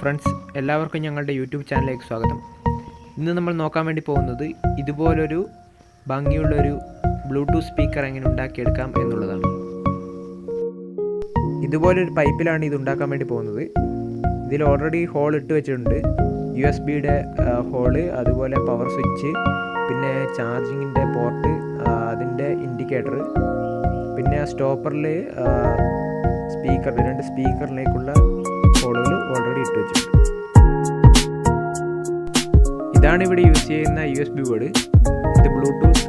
Friends, എല്ലാവർക്കും ഞങ്ങളുടെ YouTube ചാനലിലേക്ക് സ്വാഗതം. ഇന്ന് നമ്മൾ നോക്കാൻ വേണ്ടി പോകുന്നത് ഇതുപോലൊരു ഭംഗിയുള്ളൊരു ബ്ലൂടൂത്ത് സ്പീക്കർ എങ്ങനെ ഉണ്ടാക്കിയെടുക്കാം എന്നുള്ളതാണ്. ഇതുപോലൊരു പൈപ്പിലാണ് ഇത് ഉണ്ടാക്കാൻ വേണ്ടി പോകുന്നത്. ഇതിൽ ഓൾറെഡി ഹോൾ ഇട്ട് വെച്ചിട്ടുണ്ട്. USB-യുടെ ഹോള്, അതുപോലെ പവർ സ്വിച്ച്, പിന്നെ ചാർജിങ്ങിൻ്റെ പോർട്ട്, അതിൻ്റെ ഇൻഡിക്കേറ്റർ, പിന്നെ സ്റ്റോപ്പറിൽ രണ്ട് സ്പീക്കറിലേക്കുള്ള ഹോളുകൾ ഓൾറെഡി ഇട്ട് വെച്ചിട്ടുണ്ട്. ഇതാണ് ഇവിടെ യൂസ് ചെയ്യുന്ന USB ബോർഡ്. ഇത് ബ്ലൂടൂത്ത്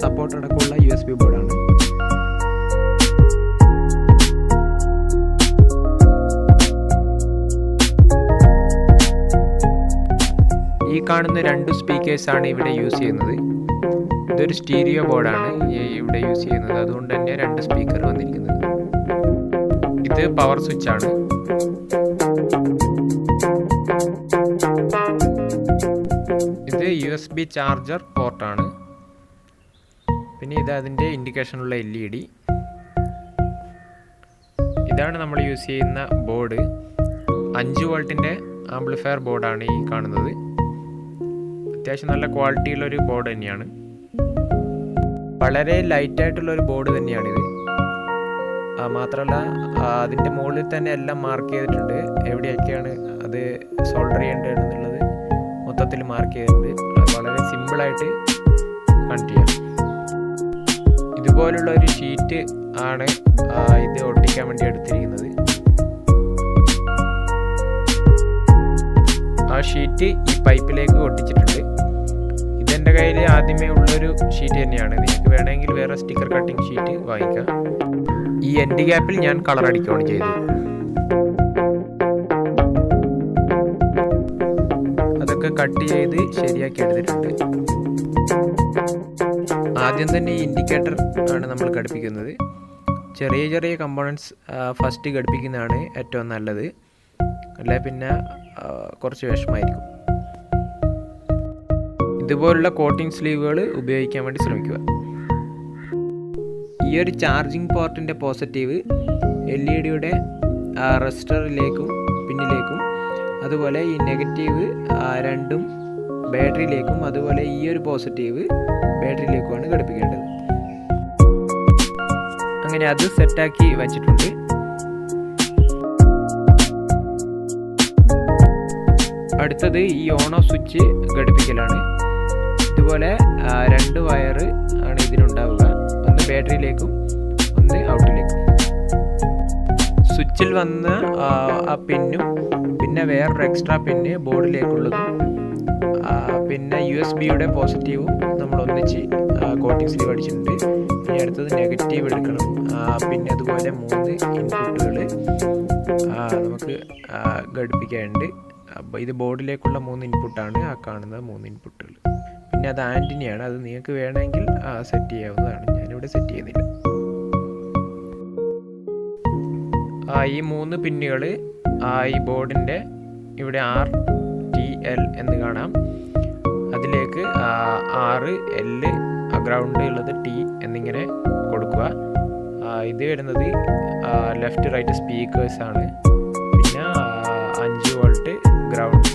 സപ്പോർട്ട് അടക്കമുള്ള USB ബോർഡാണ്. ഈ കാണുന്ന 2 സ്പീക്കേഴ്സാണ് ഇവിടെ യൂസ് ചെയ്യുന്നത്. ഇതൊരു സ്റ്റീരിയോ ബോർഡാണ് ഇവിടെ യൂസ് ചെയ്യുന്നത്, അതുകൊണ്ട് തന്നെ 2 സ്പീക്കർ വന്നിരിക്കുന്നത്. ഇത് പവർ സ്വിച്ചാണ്. ഇത് USB ചാർജർ പോർട്ടാണ്. പിന്നെ ഇത് അതിൻ്റെ ഇൻഡിക്കേഷനുള്ള LED. ഇതാണ് നമ്മൾ യൂസ് ചെയ്യുന്ന ബോർഡ്. 5 വോൾട്ടിൻ്റെ ആംപ്ലിഫയർ ബോർഡാണ് ഈ കാണുന്നത്. അത്യാവശ്യം നല്ല ക്വാളിറ്റിയുള്ളൊരു ബോർഡ് തന്നെയാണ്. വളരെ ലൈറ്റായിട്ടുള്ളൊരു ബോർഡ് തന്നെയാണിത്. മാത്രമല്ല അതിൻ്റെ മുകളിൽ തന്നെ എല്ലാം മാർക്ക് ചെയ്തിട്ടുണ്ട്. എവിടെയൊക്കെയാണ് അത് സോൾഡർ ചെയ്യേണ്ടതെന്നുള്ളത് മൊത്തത്തിൽ മാർക്ക് ചെയ്തിട്ടുണ്ട്. വളരെ സിമ്പിളായിട്ട് കണക്ട് ചെയ്യാം. ഇതുപോലുള്ള ഒരു ഷീറ്റ് ആണ് ഇത് ഒട്ടിക്കാൻ വേണ്ടി എടുത്തിരിക്കുന്നത്. ആ ഷീറ്റ് ഈ പൈപ്പിലേക്ക് ഒട്ടിച്ചിട്ടുണ്ട്. ഇതെൻ്റെ കയ്യിൽ ആദ്യമേ ഉള്ളൊരു ഷീറ്റ് തന്നെയാണ്. നിങ്ങൾക്ക് വേണമെങ്കിൽ വേറെ സ്റ്റിക്കർ കട്ടിങ് ഷീറ്റ് വാങ്ങിക്കാം. ഈ എൻഡ് ഗ്യാപ്പിൽ ഞാൻ കളർ അടിക്കുകയാണ് ചെയ്തത്. അതൊക്കെ കട്ട് ചെയ്ത് ശരിയാക്കി എടുത്തിട്ടുണ്ട്. ആദ്യം തന്നെ ഈ ഇൻഡിക്കേറ്റർ ആണ് നമ്മൾ ഘടിപ്പിക്കുന്നത്. ചെറിയ ചെറിയ കമ്പോണൻസ് ഫസ്റ്റ് ഘടിപ്പിക്കുന്നതാണ് ഏറ്റവും നല്ലത്. അല്ലെ പിന്നെ കുറച്ച് വിഷമമായിരിക്കും. ഇതുപോലുള്ള കോട്ടിംഗ് സ്ലീവുകൾ ഉപയോഗിക്കാൻ വേണ്ടി ശ്രമിക്കുക. ഈ ഒരു ചാർജിങ് പോർട്ടിൻ്റെ പോസിറ്റീവ് LED-യുടെ റെസിസ്റ്ററിലേക്കും പിന്നിലേക്കും, അതുപോലെ ഈ നെഗറ്റീവ് രണ്ടും ബാറ്ററിയിലേക്കും, അതുപോലെ ഈ ഒരു പോസിറ്റീവ് ബാറ്ററിയിലേക്കുമാണ് ഘടിപ്പിക്കേണ്ടത്. അങ്ങനെ അത് സെറ്റാക്കി വച്ചിട്ടുണ്ട്. അടുത്തത് ഈ ഓൺ ഓഫ് സ്വിച്ച് ഘടിപ്പിക്കലാണ്. ഇതുപോലെ 2 വയർ ആണ് ഇതിനുണ്ടാവുക. ഒന്ന് ബാറ്ററിയിലേക്കും ഒന്ന് ഔട്ടിലേക്കും. സ്വിച്ചിൽ വന്ന ആ പിന്നും പിന്നെ വേറൊരു എക്സ്ട്രാ പിന്ന് ബോർഡിലേക്കുള്ളതും, പിന്നെ USB-യുടെ പോസിറ്റീവും നമ്മൾ ഒന്നിച്ച് കോട്ടിംഗ് സ്ലീവ് അടിച്ചിട്ടുണ്ട്. ഇനി അടുത്തത് നെഗറ്റീവ് എടുക്കണം. പിന്നെ അതുപോലെ 3 ഇൻപുട്ടുകൾ നമുക്ക് ഘടിപ്പിക്കാനുണ്ട്. ഇത് ബോർഡിലേക്കുള്ള 3 ഇൻപുട്ടാണ്. ആ കാണുന്ന 3 ഇൻപുട്ടുകൾ. പിന്നെ അത് ആൻറ്റിനയാണ്. അത് നിങ്ങൾക്ക് വേണമെങ്കിൽ സെറ്റ് ചെയ്യാവുന്നതാണ്. ഞാനിവിടെ സെറ്റ് ചെയ്യുന്നില്ല. ഈ 3 പിന്നുകൾ ഈ ബോർഡിൻ്റെ ഇവിടെ RTL എന്ന് കാണാം. അതിലേക്ക് RL ഗ്രൗണ്ട് ഉള്ളത് T എന്നിങ്ങനെ കൊടുക്കുക. ഇത് വരുന്നത് ലെഫ്റ്റ് റൈറ്റ് സ്പീക്കേഴ്സാണ്. പിന്നെ 5 വോൾട്ട് ഗ്രൗണ്ട്.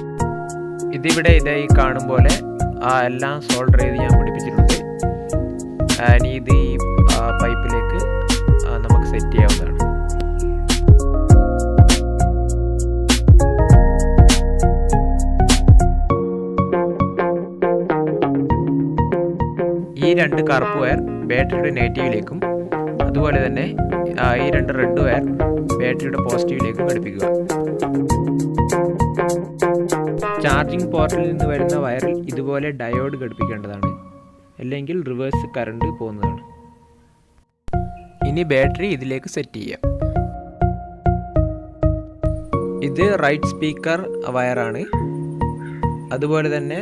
ഇതിവിടെ ഇതായി കാണും പോലെ എല്ലാം സോൾഡർ ചെയ്ത് ഞാൻ പിടിപ്പിച്ചിട്ടുണ്ട്. ഇനി ഇത് ഈ പൈപ്പിലേക്ക് നമുക്ക് സെറ്റ് ചെയ്യാവുന്നതാണ്. ഈ 2 കറുപ്പ് വയർ ബാറ്ററിയുടെ നെഗറ്റീവിലേക്കും, അതുപോലെ തന്നെ ഈ 2 റെഡ് വയർ ബാറ്ററിയുടെ പോസിറ്റീവിലേക്കും ഘടിപ്പിക്കുക. ചാർജിങ് പോർട്ടിൽ നിന്ന് വരുന്ന വയറിൽ ഇതുപോലെ ഡയോഡ് ഘടിപ്പിക്കേണ്ടതാണ്, അല്ലെങ്കിൽ റിവേഴ്സ് കറണ്ട് പോകുന്നതാണ്. ഇനി ബാറ്ററി ഇതിലേക്ക് സെറ്റ് ചെയ്യാം. ഇത് റൈറ്റ് സ്പീക്കർ വയറാണ്. അതുപോലെ തന്നെ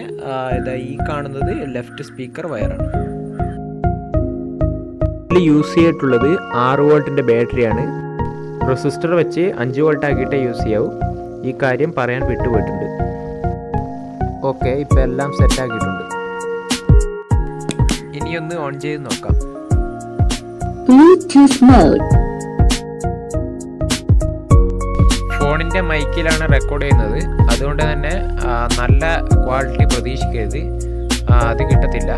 ഈ കാണുന്നത് ലെഫ്റ്റ് സ്പീക്കർ വയറാണ്. ഇതിൽ യൂസ് ചെയ്തിട്ടുള്ളത് 6 വോൾട്ടിൻ്റെ ബാറ്ററിയാണ്. റെസിസ്റ്റർ വെച്ച് 5 വോൾട്ട് ആക്കിയിട്ടേ യൂസ് ചെയ്യാവൂ. ഈ കാര്യം പറയാൻ വിട്ടുപോയിട്ടുണ്ട്. ഓക്കെ, ഇപ്പം എല്ലാം സെറ്റാക്കിയിട്ടുണ്ട്. ഇനിയൊന്ന് ഓൺ ചെയ്ത് നോക്കാം. ഫോണിൻ്റെ മൈക്കിലാണ് റെക്കോർഡ് ചെയ്യുന്നത്. അതുകൊണ്ട് തന്നെ നല്ല ക്വാളിറ്റി പ്രതീക്ഷിക്കരുത്, അത് കിട്ടത്തില്ല.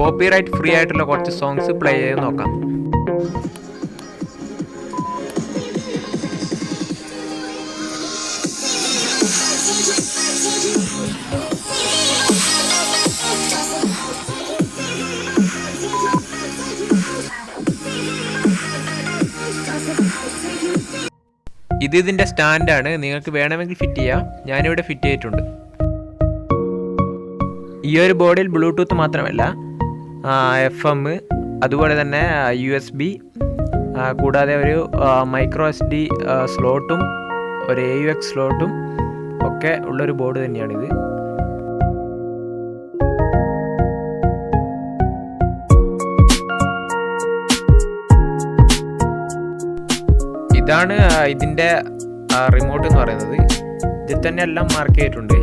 കോപ്പിറൈറ്റ് ഫ്രീ ആയിട്ടുള്ള കുറച്ച് സോങ്സ് പ്ലേ ചെയ്ത് നോക്കാം. ഇതിൻ്റെ സ്റ്റാൻഡാണ്, നിങ്ങൾക്ക് വേണമെങ്കിൽ ഫിറ്റ് ചെയ്യാം. ഞാനിവിടെ ഫിറ്റ് ചെയ്തിട്ടുണ്ട്. ഈ ഒരു ബോർഡിൽ ബ്ലൂടൂത്ത് മാത്രമല്ല, FM, അതുപോലെ തന്നെ USB, കൂടാതെ ഒരു മൈക്രോ SD സ്ലോട്ടും ഒരു AUX സ്ലോട്ടും ഒക്കെ ഉള്ളൊരു ബോർഡ് തന്നെയാണിത്. ഇതാണ് ഇതിൻ്റെ റിമോട്ട് എന്ന് പറയുന്നത്. ഇതിൽ തന്നെ എല്ലാം മാർക്ക് ചെയ്തിട്ടുണ്ട്.